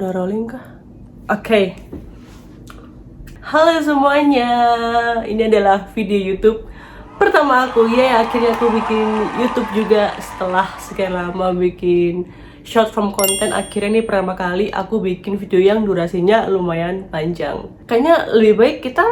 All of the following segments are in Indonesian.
Udah rolling kah? Oke. Halo semuanya, ini adalah video YouTube pertama aku. Ya, akhirnya aku bikin YouTube juga setelah sekian lama bikin short form content. Akhirnya nih pertama kali aku bikin video yang durasinya lumayan panjang. Kayaknya lebih baik kita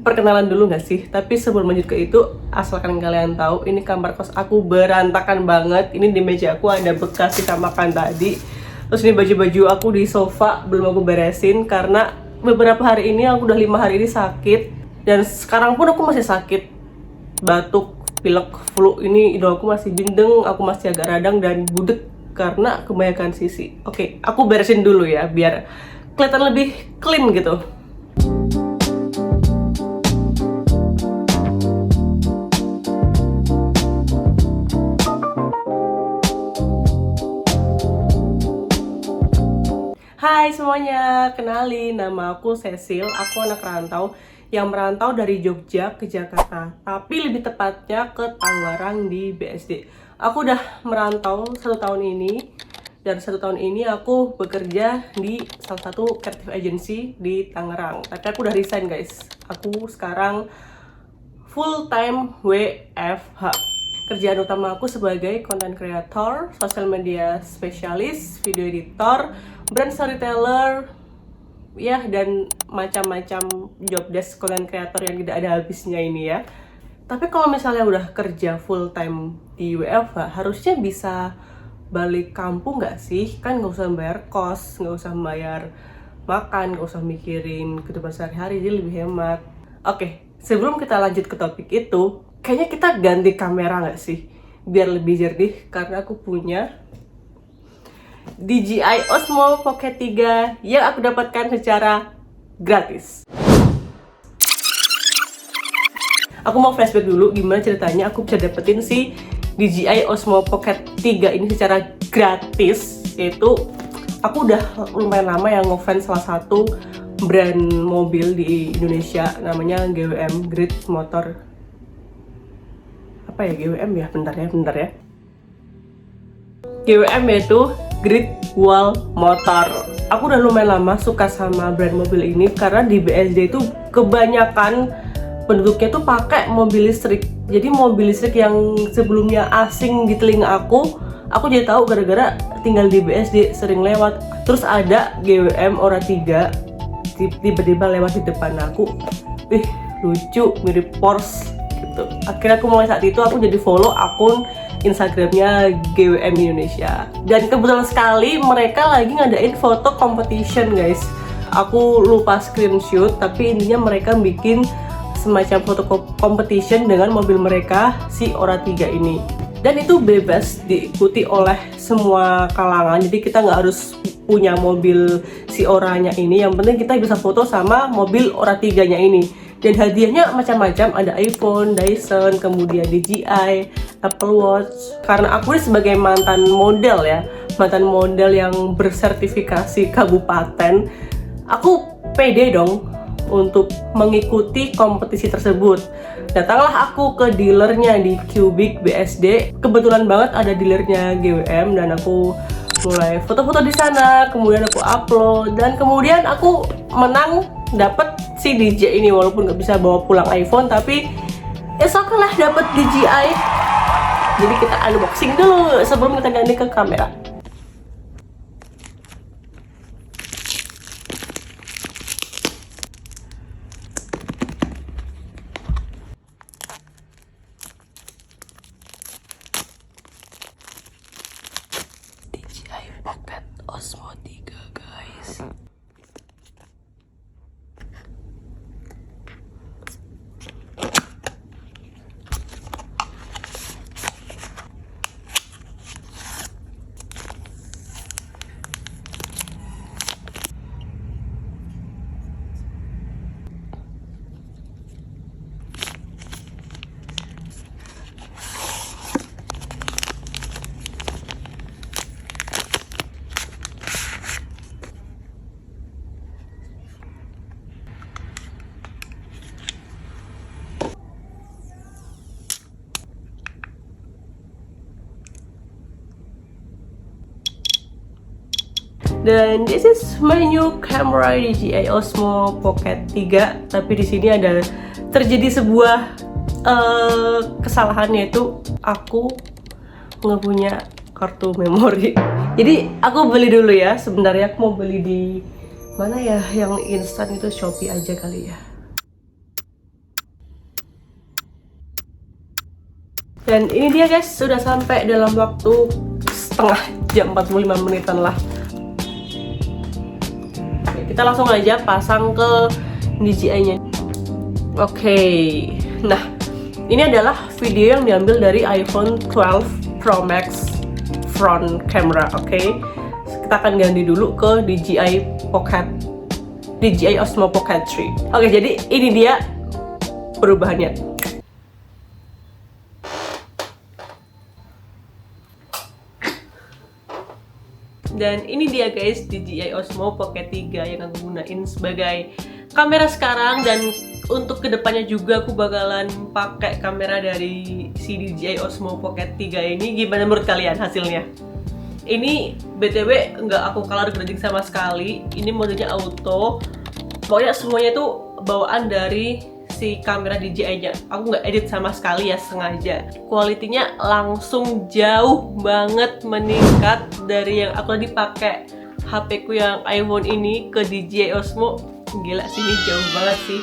perkenalan dulu gak sih? Tapi sebelum lanjut ke itu, asalkan kalian tahu, ini kamar kos aku berantakan banget. Ini di meja aku ada bekas sisa makan tadi. Terus ini baju-baju aku di sofa belum aku beresin karena beberapa hari ini aku udah 5 hari ini sakit. Dan sekarang pun aku masih sakit. Batuk, pilek, flu. Ini hidung aku masih bindeng, aku masih agak radang dan budek karena kebanyakan sisi. Oke, aku beresin dulu ya biar kelihatan lebih clean gitu. Hai semuanya, kenalin, nama aku Cecil. Aku anak rantau yang merantau dari Jogja ke Jakarta, tapi lebih tepatnya ke Tangerang di BSD. Aku udah merantau 1 tahun ini, dan 1 tahun ini aku bekerja di salah satu creative agency di Tangerang. Tapi aku udah resign guys. Aku sekarang full time WFH. Kerjaan utama aku sebagai content creator, social media specialist, video editor, brand storyteller, ya, dan macam-macam job desk content creator yang tidak ada habisnya ini ya. Tapi kalau misalnya udah kerja full time di WFH, harusnya bisa balik kampung nggak sih? Kan nggak usah bayar kos, nggak usah bayar makan, nggak usah mikirin kehidupan sehari-hari, jadi lebih hemat. Oke, sebelum kita lanjut ke topik itu, kayaknya kita ganti kamera nggak sih? Biar lebih jernih, karena aku punya DJI Osmo Pocket 3 yang aku dapatkan secara gratis. Aku mau flashback dulu gimana ceritanya aku bisa dapetin si DJI Osmo Pocket 3 ini secara gratis. Yaitu aku udah lumayan lama yang ngefans salah satu brand mobil di Indonesia, namanya GWM, Great Motor. Apa ya GWM ya? Bentar ya. GWM yaitu Great Wall Motor. Aku udah lumayan lama suka sama brand mobil ini karena di BSD itu kebanyakan penduduknya tuh pakai mobil listrik. Jadi mobil listrik yang sebelumnya asing di telinga aku jadi tahu gara-gara tinggal di BSD, sering lewat. Terus ada GWM Ora 3 tiba-tiba lewat di depan aku. Lucu, mirip Porsche gitu. Akhirnya aku mulai saat itu aku jadi follow akun Instagramnya GWM Indonesia. Dan kebetulan sekali mereka lagi ngadain foto competition guys. Aku lupa screenshot, tapi intinya mereka bikin semacam foto competition dengan mobil mereka, si Ora 3 ini. Dan itu bebas diikuti oleh semua kalangan, jadi kita nggak harus punya mobil si Oranya ini. Yang penting kita bisa foto sama mobil Ora 3-nya ini. Dan hadiahnya macam-macam, ada iPhone, Dyson, kemudian DJI, Apple Watch. Karena aku ini sebagai mantan model ya, mantan model yang bersertifikasi kabupaten, aku pede dong untuk mengikuti kompetisi tersebut. Datanglah aku ke dealernya di Cubic BSD. Kebetulan banget ada dealernya GWM dan aku mulai foto-foto di sana, kemudian aku upload, dan kemudian aku menang, dapat si DJI ini. Walaupun nggak bisa bawa pulang iPhone, tapi okay lah, dapat DJI. Jadi kita unboxing dulu sebelum kita ganti ke kamera. DJI Pocket Osmo 3 guys. Dan this is my new camera DJI Osmo Pocket 3. Tapi di sini ada terjadi sebuah kesalahan, yaitu aku nggak punya kartu memori. Jadi aku beli dulu ya. Sebenarnya aku mau beli di mana ya, yang instan itu, Shopee aja kali ya. Dan ini dia guys, sudah sampai dalam waktu setengah jam, 45 menitan lah. Oke, kita langsung aja pasang ke DJI-nya. Oke, nah ini adalah video yang diambil dari iPhone 12 Pro Max front camera. Oke, kita akan ganti dulu ke DJI Osmo Pocket 3. Oke, jadi ini dia perubahannya. Dan ini dia guys, DJI Osmo Pocket 3 yang aku gunain sebagai kamera sekarang. Dan untuk kedepannya juga aku bakalan pakai kamera dari si DJI Osmo Pocket 3 ini. Gimana menurut kalian hasilnya? Ini BTW nggak aku color grading sama sekali. Ini modenya auto. Pokoknya semuanya itu bawaan dari si kamera DJI-nya. Aku nggak edit sama sekali ya, sengaja. Kualitinya langsung jauh banget meningkat dari yang aku tadi pakai HP ku yang iPhone ini ke DJI Osmo. Gila sih, ini jauh banget sih.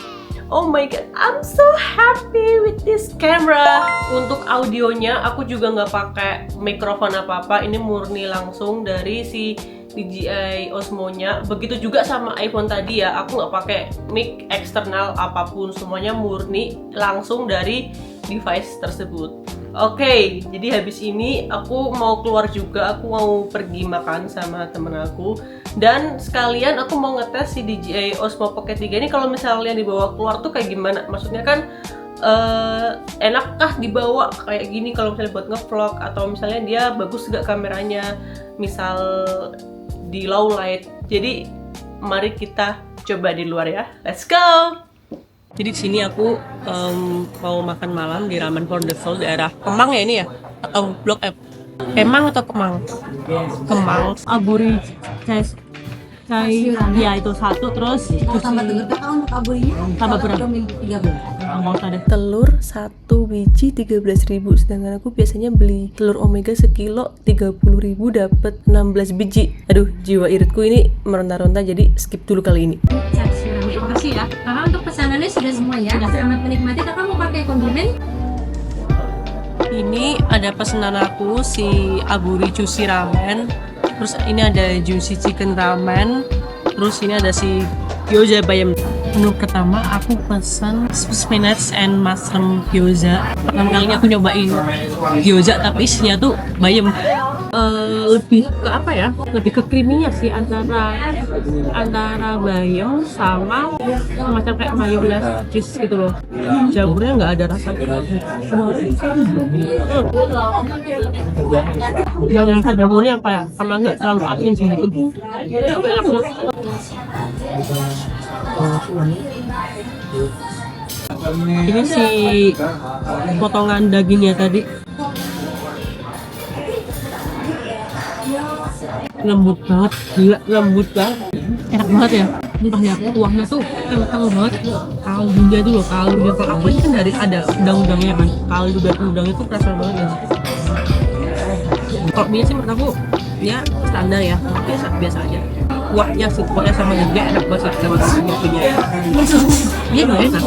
Oh my god, I'm so happy with this camera. Untuk audionya aku juga nggak pakai mikrofon apa-apa. Ini murni langsung dari si DJI Osmo-nya. Begitu juga sama iPhone tadi ya, aku nggak pakai mic eksternal apapun, semuanya murni langsung dari device tersebut. Oke, jadi habis ini aku mau keluar juga, aku mau pergi makan sama temen aku. Dan sekalian aku mau ngetes si DJI Osmo Pocket 3 ini kalau misalnya dibawa keluar tuh kayak gimana. Maksudnya kan enakkah dibawa kayak gini kalau misalnya buat ngevlog, atau misalnya dia bagus gak kameranya misal di low light. Jadi mari kita coba di luar ya. Let's go. Jadi di sini aku mau makan malam di Ramen Wonderful daerah Kemang ya ini ya, atau Blok F. Kemang atau Kemang? Kemang. Aburi Cai ya itu satu, terus tambah telur kakak untuk aburinya tambah berapa? 13. Telur 1 biji 13.000, sedangkan aku biasanya beli telur omega sekilo 30.000 dapat 16 biji. Aduh, jiwa iritku ini meronta-ronta, jadi skip dulu kali ini. Terima kasih ya. Kakak untuk pesanannya sudah semua ya. Selamat menikmati. Kakak mau pakai kondimen? Ini ada pesanan aku, si Aburi Juicy Ramen. Terus ini ada Juicy Chicken Ramen. Terus ini ada si gyoza bayam. Menu pertama aku pesan spinach and mushroom gyoza. Pertama kalinya aku nyobain gyoza tapi isinya tuh bayam. Lebih ke apa ya? Lebih ke creamy-nya sih, antara bayam sama macam kayak mayones cheese gitu loh. Jamurnya nggak ada rasa. Yang jamurnya apa ya? Sama nggak terlalu asin sih gitu. Ini si potongan dagingnya tadi lembut banget, gila lembut banget, enak banget ya. Entah ya, kuahnya tuh kental banget, kaldunya tuh loh, kaldunya. Kalau aku ini kan dari ada udang-udangnya kan, kaldu dari udangnya tuh kerasa banget ya. Kalau mie sih menurut aku ya standar ya, biasa aja. Kuahnya sih, kuahnya sama juga enak banget sama kopinya. Iya nggak enak,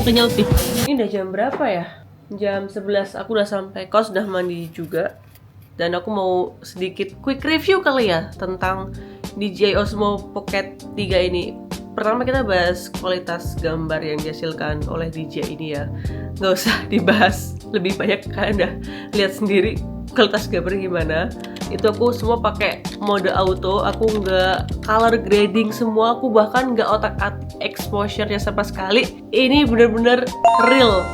kenyal sih. Ini udah jam berapa ya? Jam 11, aku udah sampai kos, udah mandi juga. Dan aku mau sedikit quick review kali ya tentang DJI Osmo Pocket 3 ini. Pertama kita bahas kualitas gambar yang dihasilkan oleh DJI ini ya. Nggak usah dibahas lebih banyak, kalian udah lihat sendiri kualitas gambar gimana. Itu aku semua pakai mode auto, aku nggak color grading semua, aku bahkan nggak otak-atik exposure-nya sama sekali. Ini bener-bener real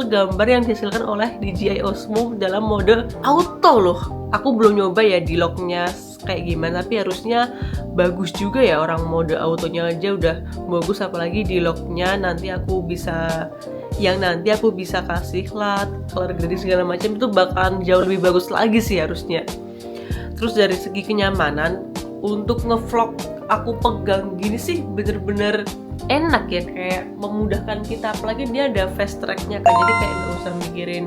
gambar yang dihasilkan oleh DJI Osmo dalam mode auto loh. Aku belum nyoba ya di lock-nya kayak gimana, tapi harusnya bagus juga ya. Orang mode autonya aja udah bagus, apalagi di lock-nya nanti aku bisa kasih light, color grading segala macam, itu bakalan jauh lebih bagus lagi sih harusnya. Terus dari segi kenyamanan untuk ngevlog aku pegang gini sih bener-bener enak ya, kayak memudahkan kita, apalagi dia ada fast tracknya kan, jadi kayak nggak usah mikirin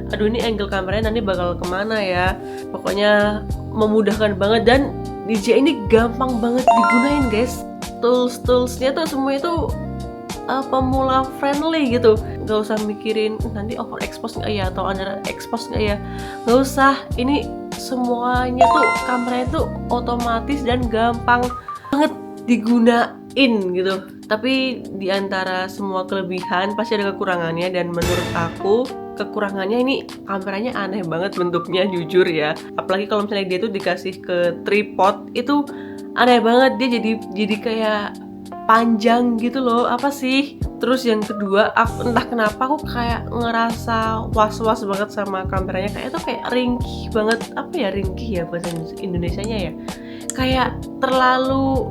aduh ini angle kameranya nanti bakal kemana ya. Pokoknya memudahkan banget, dan DJI ini gampang banget digunain guys. Toolsnya tuh semua itu pemula friendly gitu, nggak usah mikirin nanti overexpose nggak ya atau under expose nggak ya, nggak usah. Ini semuanya tuh kameranya tuh otomatis dan gampang banget digunain gitu. Tapi di antara semua kelebihan pasti ada kekurangannya, dan menurut aku kekurangannya ini kameranya aneh banget bentuknya, jujur ya. Apalagi kalau misalnya dia tuh dikasih ke tripod, itu aneh banget, dia jadi kayak panjang gitu loh, apa sih. Terus yang kedua, aku entah kenapa aku kayak ngerasa was-was banget sama kameranya, kayak itu kayak ringkih banget. Apa ya ringkih ya bahasa Indonesianya ya, kayak terlalu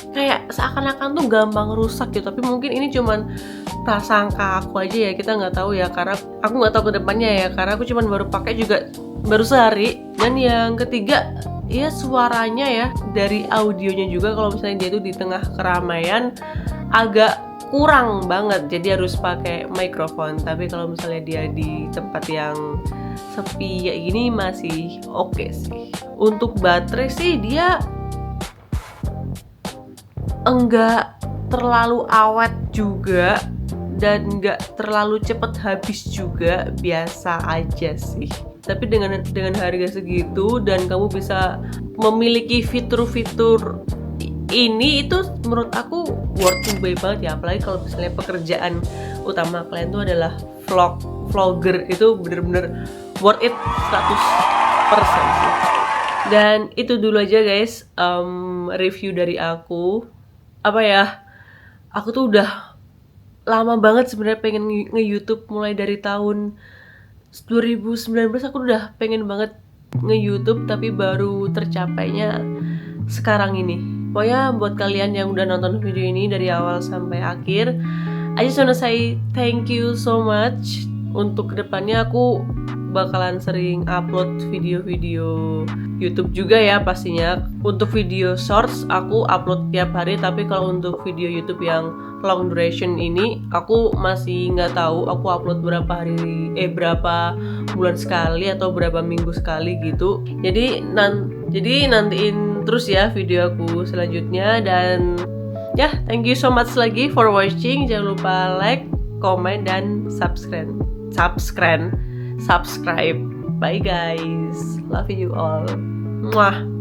kayak seakan-akan tuh gampang rusak gitu. Tapi mungkin ini cuman prasangka aku aja ya, kita nggak tahu ya, karena aku nggak tahu kedepannya ya, karena aku cuman baru pakai juga baru sehari. Dan yang ketiga ya suaranya ya, dari audionya juga kalau misalnya dia tuh di tengah keramaian agak kurang banget, jadi harus pakai mikrofon. Tapi kalau misalnya dia di tempat yang sepi ya gini masih oke sih. Untuk baterai sih dia enggak terlalu awet juga, dan nggak terlalu cepet habis juga, biasa aja sih. Tapi dengan harga segitu dan kamu bisa memiliki fitur-fitur ini, itu menurut aku worth to buy banget ya. Apalagi kalau misalnya pekerjaan utama kalian tuh adalah vlogger, itu bener-bener worth it 100% sih. Dan itu dulu aja guys review dari aku. Apa ya, aku tuh udah lama banget sebenarnya pengen nge-YouTube, mulai dari tahun 2019 aku udah pengen banget nge-YouTube, tapi baru tercapainya sekarang ini. Pokoknya buat kalian yang udah nonton video ini dari awal sampai akhir, I just wanna say thank you so much. Untuk kedepannya aku bakalan sering upload video-video YouTube juga ya pastinya. Untuk video shorts aku upload tiap hari, tapi kalau untuk video YouTube yang long duration ini aku masih nggak tahu aku upload berapa bulan sekali atau berapa minggu sekali gitu. Jadi nantiin terus ya video aku selanjutnya. Dan ya, thank you so much lagi for watching. Jangan lupa like, comment, dan subscribe. Bye guys, love you all. Mwah.